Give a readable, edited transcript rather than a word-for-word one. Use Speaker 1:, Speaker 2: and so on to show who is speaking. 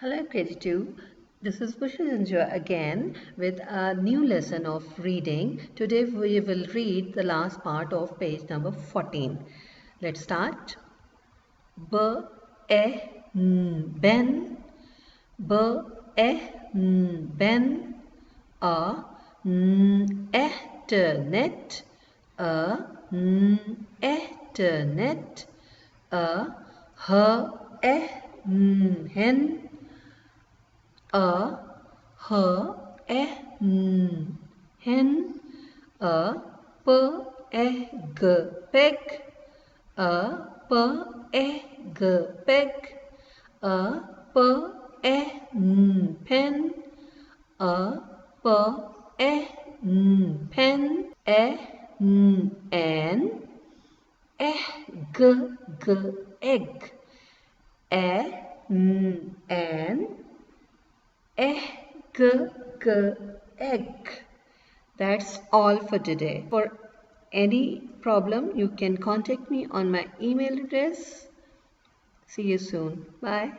Speaker 1: Hello KG2, this is Pushanjua again with a new lesson of reading. Today we will read the last part of page number 14. Let's start. Ben, ben, ethernet, ethernet, hen, a hen, a peg, peg, a pen, a pen, an, egg, an, egg. That's all for today. For any problem, you can contact me on my email address. See you soon. Bye.